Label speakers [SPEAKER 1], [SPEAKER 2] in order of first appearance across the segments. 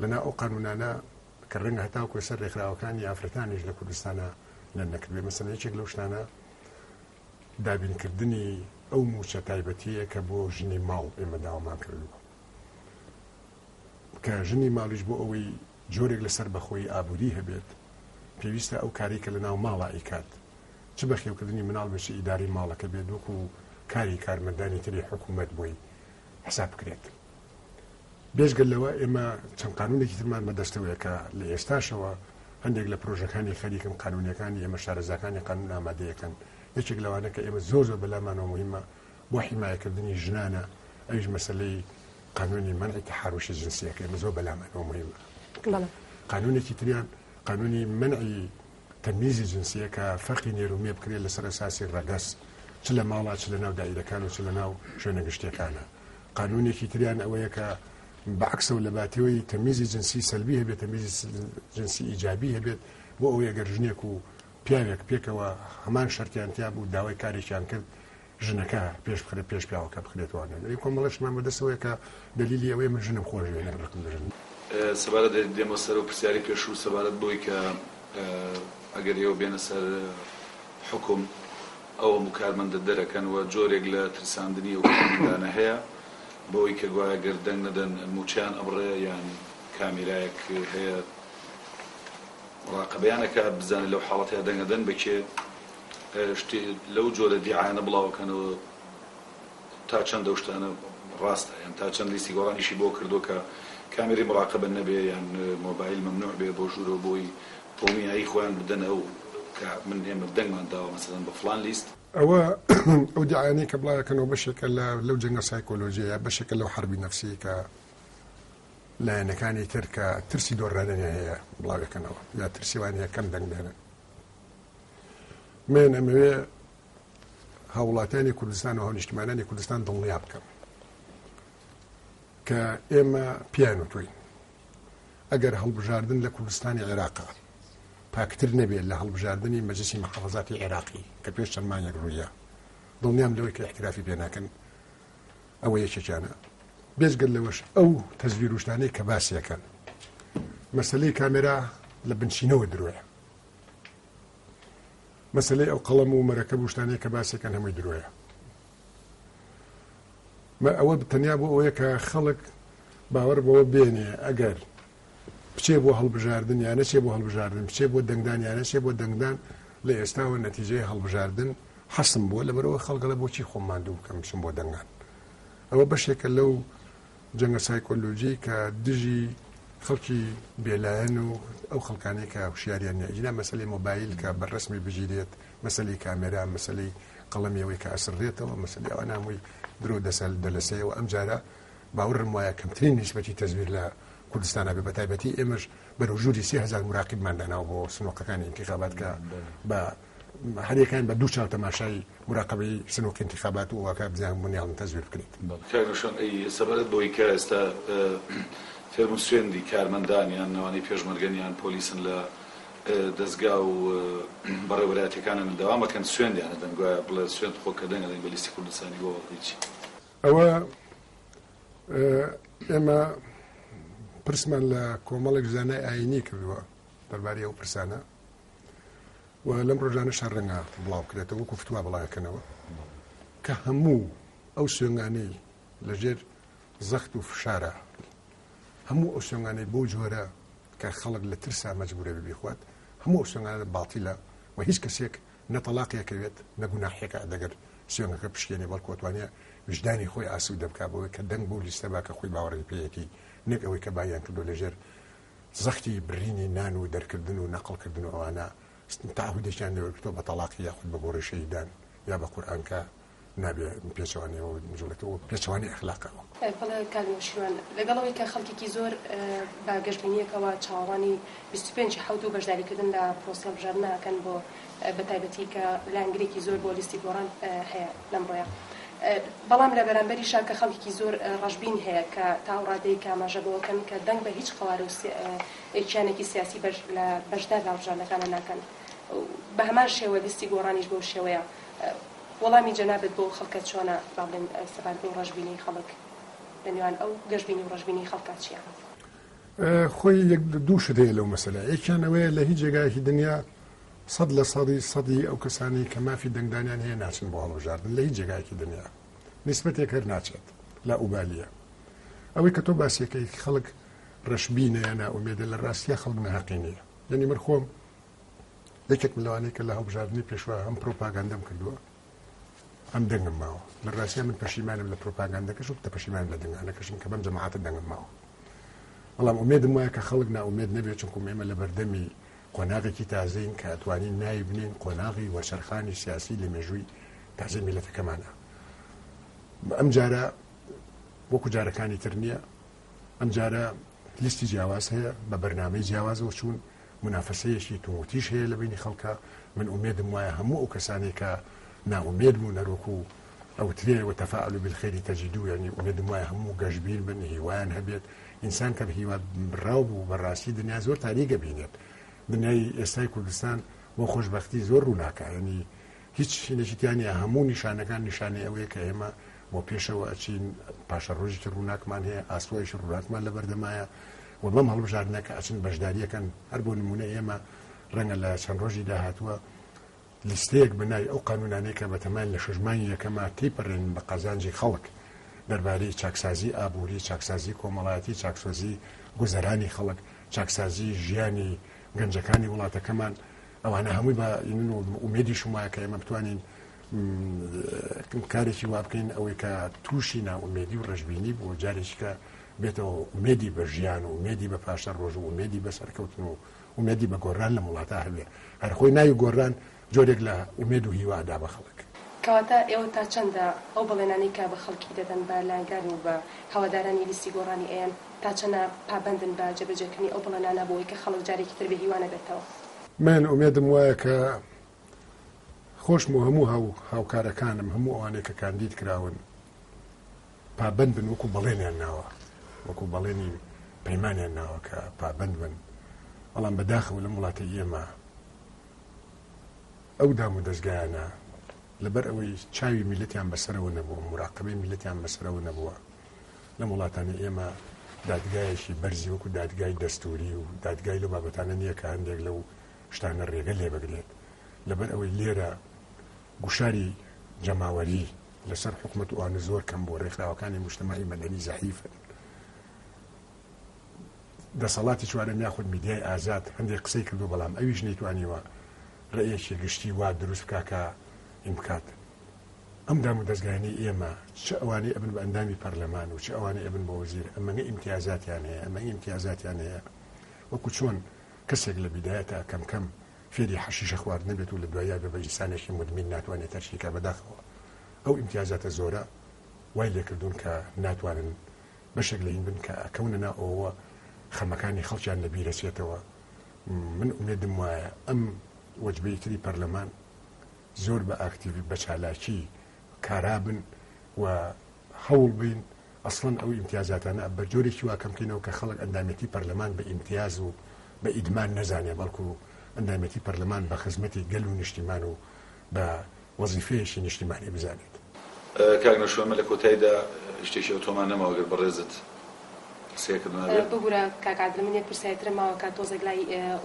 [SPEAKER 1] لەنا ئەو قانونانە کە ڕەنگە هەتاوکو سەر ڕێکخراوەکانی ئافرەتانیش لە کوردستانە لە نەکردوێ مەسەڵەن یەکێک لەو شتانە دابینکردنی ئەو موچە تایبەتیە کە بۆ ژنی ماڵ ئێمە داوامان کردووە کە ژنی ماڵیش بۆ ئەوەی جۆرێک لەسەر بەخۆی ئابووری هەبێت پێویستە ئەو کاری کە لە ناو ماڵە ئیکات چ بە خێوکردنی مناڵ بێت ئیداری ماڵەکە بێت وەکو کاری کارمەندانی تری حکوومەت بۆی حساب بکرێت. بێژگەل لەوە ئێمە چەند قانونێکی ترمان بەدەستەوەیە کە لە ئێستاشەوە هەندێک لە پرۆژەکانی خەریکم قانونیەکانی ئێمە شارەزاکانی قانون ئامادەیەکەن یەکێک لەوانە کە ئێمە زۆر بەلامانەوە مهمە بۆ حیمایەکردنی ژنانە ئەویش مەسەلەی قانونی منع تحرش جنسیەکە ئێمە زۆر بەلامانەوە مهمە. قانونێکی تریان قانونی منعی تەمیزی جنسیە کە فەرقی نێرومێ بکرێت لەسەر ئەساسی ڕەگەس چ لە ماڵا چ لە ناو دایرەکان و چ لە ناو شوێنە گشتیەکانە. قانونێکی تریان ئەوەیە کە بەعکسە و لە باتیەوەی تەمیزی جنسی سەلبی هەبێت تەمیزی جنسی ئیجابی هەبێت بۆ ئەوەیە گەر ژنێک و پیاوێک پێکەوە هەمان شەرتیان تیا بوو داوای کارێکیان کرد ژنەکە پێش بخرێ پێش پیاوەکە بخرێتوانێت لەی کۆمەڵەشمان بەدەستەوەیە کە دلیلی ئەوەیە من ژنم خۆشوێ نەڕقم بژن.
[SPEAKER 2] سەبارەت دێمە سەر و پرسیاری پێشوو سەبارەت بۆی کە ئەگەر ئێوە بێنە سەر حکوم ئەوە مکارمەندە دەرەکەن و جۆرێک لە ترساندنی و کاندانە هەیە بۆی کە گوایە گەر دەنگ نەدەن موچیان ئەبڕێ یان کامیرایەک هەیە ڕاقەبەیانەکە بزانێت لەو حاڵەتەیە دەنگ نەدەن بکێ شتی لەو جۆرە دیعایانە بڵاوەکەنەوە تا چەند ئەو شتانە ڕاستە یان تا چەند لیستی گۆڕانیشی بۆ کردو کە کامێری مراقبە نەبێ یان مۆبایل مەمنوع بێ بۆ ژوورەوە بۆی تۆمیایی خۆیان بدەن ئەو کە من ئێمە دەنگمان داوە مەسەڵەن بە فڵان لیست
[SPEAKER 1] ئەوە ئەو دیعایانەی کە بڵاوەکەنەوە بەشێکە لەو جەنگە سایکۆلۆژیە بەشێکە لەو حربی نەفسی کە لایەنەکانی تر کە ترسی دۆڕانەنە هەیە بڵاوەکەنەوە یا ترسیوانەیە کەم دەنگ بێنن. من ئەمەوێ هاوڵاتیانی کوردستان و هاونیشتمانانی کوردستان دڵنیا بکەم کە ئێمە پیان وتوین ئەگەر هەڵبژاردن لە کوردستانی عێراقا پاکتر نەبێت لە هەڵبژاردننی مەجلیسی مەحافەزاتی عێراقی کە پێش چەند مانگێک ڕوویە دڵنیام لەوەی کە احترافی پێ ناکەن ئەوە یەکێکیانە. بێژگەل لەوەش ئەو تەزویر وشتانەی کە باسیەکەن مەسەلەی کامێرا لە بنشینەوە درۆیە مەسەلەی ئەو قەڵەم و مەرەکەب وشتانەی کە باسیەکەن هەمووی درۆیە. ئەوە تەنیا بۆ ئەوەیە کە خەڵک باوەڕ بەوە بێنێ ئەگەر بچێ بۆ هەڵبژاردن یانە چێ بۆ هەڵبژاردن بچێ بۆ دەنگدان یانە چێ بۆ دەنگدان لە ئێستاوە نەتیجەی هەڵبژاردن حەسم بووە لەبەرەوە خەڵگەڵە بۆچی خۆمان دوو بکەم بچم بۆ دەنگان. ئەوە بەشێکە لەو جەنگە سایکۆلۆژی کە دژی خەڵکی بێلایەن و ئەو خەڵکانەی کە هوشیاریان نیە مەسەلەی مۆبایل کە بەڕەسمی بژیرێت مەسەلەی کامێرا مەسەلەی قەڵەمیەوەی کە ئەسڕێتەوە مەسەلەی ئەوە نامووی درۆ دەلەسەیەوە ئەم جارە باوەڕم وایە کەمترین نیسبەتی تەزویر لە کوردستانە بێ بەتایبەتی ئێمەش بەرەو ژووری 30,000 مراقبمان داناوە بۆ سنووقەکانی انتخابات کە بە هەرێکان بە دوو چاو تەماشای مراقبەی سنووق انتخابات و واکە بزانم بنیاڵن تەزویر بکرێت.
[SPEAKER 2] سەبارەت بۆی کە ئێستا فێرم سوێندی کارمەندانیان نەوانی پێشمەرگەنیان پۆلیسن لە دەستگا و بەڕێوەبەراتەکانە دەوامەکەن سوێندیانە دەنگوایە بڵێ سوێند خۆکە دەنگەدەین بە لیستی کوردستانی بۆ هیچی.
[SPEAKER 1] ئەوە ئێمە پرسمان لە کۆمەڵێک زانای ئاینی کردووە دەربارەی ئەو پرسانە و لەم ڕۆژانە شەڕ ڕەنگە بڵاو کرێتەوە وەکو فتووا بڵاوەکەنەوە کە هەموو ئەو سوێنگانەی لەژێر زەخت و فشارە هەموو ئەو سوێنگانەی بۆ جۆرە کە خەڵک لە ترسا مەجبورە ببیخوات هەموو ئەو سوێنگانە باتیلە و هیچ کەسێک نەتەلاقیەکەوێت نەگوناحێکە دەگەر سوێنگەکە پشتێنێ بەڵکو ئەتوانێ وجدانی خۆی ئاسوودە بکا بەوەی کە دەنگ بۆ لیستە باکە خۆی باوەڕی پێیەتی نێک ئەوەی کە بایان کردو لەژێر زەختی برینی نان و دەرکردن و نەقڵکردن و ئەوانە تعهودێکیان لێوەرگرتەوە بە تەلاقی یاخود بە گۆڕی شەیدان یا بە قورئانکە نابێ پێچەوانەوە مژۆڵێتەوە پێچەوانی ئەخلاقەوە.
[SPEAKER 3] بەڵێ کالیمەشیوان لەگەڵەوەی کە خەڵکێکی زۆر بە گەشتبینیەکەوە چاوەڕانی 25 حەوت و بەشداریکردن لە پرۆسە هەڵبژاردنەکەن بۆ بەتایبەتی کە لانگرێکی زۆر بۆ لیستی گۆڕان هەیە لەم ڕۆیە. بەڵام لە بەرامبەری شا کە خەڵکی زۆر ڕەشبین هەیە کە تاوڕادەی کاماژە بەوەکەن کە دەنگ بە هیچ قوارە و ئێکیانێکی سیاسی لە بەشدار لە هەڵبژاردنەکانە ناکەن بە هەمان شێوە لیستی گۆڕانیش بەو شێوەیە. وەڵامی جەنابەت بۆ خەڵکە چۆنە باڵێن سەبارەت بە ڕەشبینی خەڵک لە نێوان ئەو گەشتبینی و ڕەشبینی خەڵکات چییە؟
[SPEAKER 1] خۆی یەک دوو شت هەیە لەو مەسەلە. یەکیان ئەوەیە لە هیچ جێگایەکی دنیا 100% ئەو کەسانی کە مافی دەنگدانیان هەیە ناچن بۆ هەڵبژاردن لە هیچ جێگایەکی دنیا نسبەتێک هەر ناچێت لا ئوبالیە. ئەوەی کە تۆ باسیەکەی خەڵک ڕەشبینە یان ناومێدە لە ڕاستیە خەڵک نەحەقی نییە. یعنی من خۆم یەکێک لەوانەیە کە لە هەڵبژاردننی پێشوە هەم پرۆپاگاندەم کردووە ئەم دەنگم ماوە لە ڕاستیە من پەشیمانم لە پرۆپاگاندەکەش و پەشیمانم لە دەنگانەکەشم کە بەم جەماعەتە دەنگم ماوە. بەڵام ئومێدم وایە کە خەڵک ناومێد نەبێت چونکە ئێمە لە بەردەمی قۆناغێکی تازەین کە ئەتوانین ناوی بنین قۆناغی وەرچەرخانی سیاسی لە مێژووی تازەی میلەتەکەمانە. ئەم جارە وەکو جارەکانی تر نییە. ئەم جارە لیستی جیاواز هەیە بە بەرنامەی جیاوازەوە چوون منافەسەیەکی تووتیش هەیە لە بینی خەڵکە. من ئومێدم وایە هەموو ئەو کەسانی کە ناومێد بوون نەرۆکو ئەو ترێ وتەفاعلوا بالخير تجدوه. یعنی ئومێدم وایە هەموو گەشتبیر بن هیوایان هەبێت. ئینسان کە هیوا بڕاو بوو بەڕاستی دنیا زۆر تاریکە بینێت. دنیای ئێستای کوردستان بۆ خۆشبەختی زۆر ڕووناکە. ینی هیچ نەشتیانە هەموو نیشانەکان نیشانەی ئەوەیە کە ئێمە بۆ پێشەوە ئەچین پاشە ڕۆژی ڕووناکمان هەیە ئاسوایش ڕووناکمان لە بەردەمایە و بەم هەڵبژاردنەکە ئەچن بەشداریەکەن. هەر بۆ نمونە ئێمە ڕەنگە لە چەند ڕۆژی داهاتووە لیستەیەک بنای ئەو قانونانەی کە بەتەمان لە شەژمانی یەکەمە تێپەڕێن بە قازانجی خەڵک دەربارەی چاکسازی ئابووری، چاکسازی کۆمەڵایەتی، چاکسۆزی گوزەرانی خەڵک، چاکسازی ژیانی گەنجەکانی وڵاتەکەمان. ئەوانە هەمووی بە ئومێدی شمایە کە ئێمە بتوانین کارێکی وا بکەین ئەوەی کە تووشی ناومێدی و ڕەشببینی بۆ جارێکی کە بێتەوە ئومێدی بە ژیان و ئومێدی بە پاشە ڕۆژ و ئومێدی بە سەرکەوتن و ئومێدی بە گۆڕان لە وڵاتە هەبێ. هەر خۆی ناوی گۆڕان جۆرێک لە ئومێد و هیوادا بە خەڵک.
[SPEAKER 3] کەواتە ئێوە تا چەندە ئەو بەڵێنانی کە بە خەڵکی دەدەن بە لایەنگار و بە هەوادارانی لیستی گۆڕانی ئەیان تا چەندە پابەندن بە جێبەجێکردنی ئەو بەڵێنانە بۆی کە خەڵک جارێکی تر بە هیوانە بێتەوە؟ من
[SPEAKER 1] ئومێدم وایە کە خۆشم و هەموو هاوکارەکانم هەموو ئەوانەی کە کاندید کراون پابەند بن وەکو بەڵێنیان ناوە وەکو بەڵێنی پەیمانیان ناوە کە پابەند بن. بەڵام بەداخەوە لەم وڵاتی ئێمە ئەو دام و دەستگایانە لەبەر ئەوەی چاوی میلەتیان بەسەرەوە نەبووە مراقبەی میلەتیان بەسەرەوە نەبووە. لەم وڵاتانە ئێمە دادگایەکی بەرزی وەکو دادگای دەستوری و دادگای لەو بابەتانە نییە کە هەندێک لەو شتانە ڕێگە لێ بگرێت. لەبەر ئەوەی لێرە گوشاری جەماوەری لەسەر حکومەت و ئەوانە زۆر کەم بۆ ڕێکخراوەکانی موجتەماعی مەدەنی زەعیفن. دەسەڵاتی چوارەم یاخود میدیای ئازاد هەندێک قسەی کردو بەڵام ئەویش نەیتوانیوە ڕێیەکی گشتی وا دروست بکا کە ئیمکات. ئەم دام و دەستگایانەی ئێمە چ ئەوانەی ئەبن بە ئەندامی پەرلەمان و چ ئەوانەی ئەبن بە وەزیر ئەمەنگە ئیمتیازاتیان هەیە ئەمەنگە ئیمتیازاتیان هەیە وەکو چۆن کەسێک لە بیدایەتە کەم کەم فێری حەشیشە خواردن نەبێت و لە دوایە بە ئینسانێکی مدمین ناتوانێت تەرشیکە بەداخەوە. ئەو ئیمتیازاتە زۆرە وای لێکردوون کە ناتوانن بەشێک لە هین بن کە ئەکەونە ئەوە خەمەکانی خەڵکیان لەبیرەچێتەوە. من ئومێدم وایە ئەم وەجبەی تری پەرلەمان زۆر بە ئاکتیڤی بە چالاکی کارابن و هەوڵ بین ئەسڵەن ئەو ئیمتیازاتانە بە جۆرێکی واکەم بکەینەوە کە خەڵک ئەندامەتی پەرلەمان بە ئیمتیاز و بە ئیدمان نەزانێ بەڵکو ئەندامەتی پەرلەمان بە خزمەتی گەل و نیشتیمان و بە وەزیفەیەکی نیشتیمانی بزانێت.
[SPEAKER 2] کاک نەشوەمە لە کۆتاییدا شتێکی ئۆتۆمان نەماوە گەر بەڕێزت
[SPEAKER 3] بگورە کاکادر من یەک پرسیارتر ماوە کە تۆزێک لای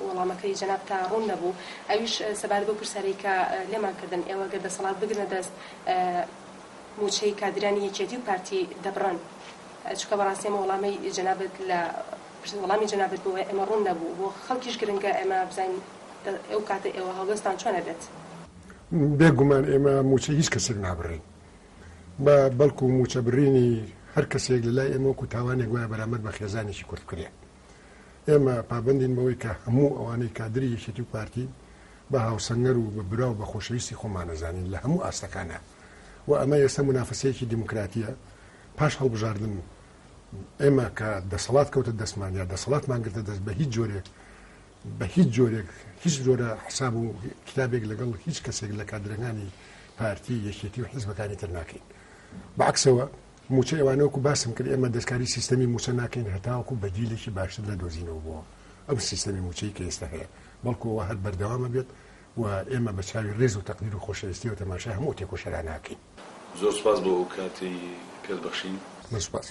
[SPEAKER 3] وەڵامەکەی جەناب تا ڕوون نەبوو ئەویش سەبارەت بۆ پرسیارەی کە لێمان کردن ئێوە گەر دەسەڵات بگرنە دەست موچەی کادرانی یەکێتی و پارتی دەبڕن چونکە بەڕاستی ئێمە وەڵامی جەنابەت لە وەڵامی جەنابەت بۆ ئێمە ڕوون نەبوو بۆ خەڵکیش گرنگە ئێمە بزانین ئەو کاتە ئێوە هەڵوێستان چۆنە بێت.
[SPEAKER 1] بێگومان ئێمە موچە هیچ کەسێک نابڕین بە بەڵکو موچە بڕینی هەر کەسێک لە لای ئێمە وەکو تاوانێک وایە بەرامەر بە خێزانێکی کورد کرێ. ئێمە پابندین بەوەی کە هەموو ئەوانەی کادری یەکێتی و پارتی بە هاوسەنگەر و بە برا و بە خۆشەویستی خۆمانەزانین لە هەموو ئاستەکانە و ئەمە ئێستا منافەسەیەکی دیموکراتیە. پاش هەڵبژاردن ئێمە کە دەسەڵات کەوتە دەستمان یا دەسەڵاتمان گرتە دەست بە هیچ جۆرێک هیچ جۆرە حساب و کتابێک لەگەڵ هیچ کەسێک لە کادرەکانی پارتی یەکێتی و حیزبەکانی تر ناکەین. بەعکسەوە موچە ئێوانەوەکو باسم کرد ئێمە دەستکاری سیستەمی موچە ناکەین هەتاوەکو بەدیلێکی باشتر لە دۆزینەوە بووە ئەم سیستەمی موچەی کە ئێستا هەیە بەڵکوەوە هەر بەردەوامە بێت و ئێمە بە چاوی ڕێز و تەقدیر و خۆشەویستی و تەماشای هەموو تێکۆشەرا ناکەین.
[SPEAKER 2] زۆر سوپاس بۆ کاتی پێدبەخشین.
[SPEAKER 1] من سوپاس.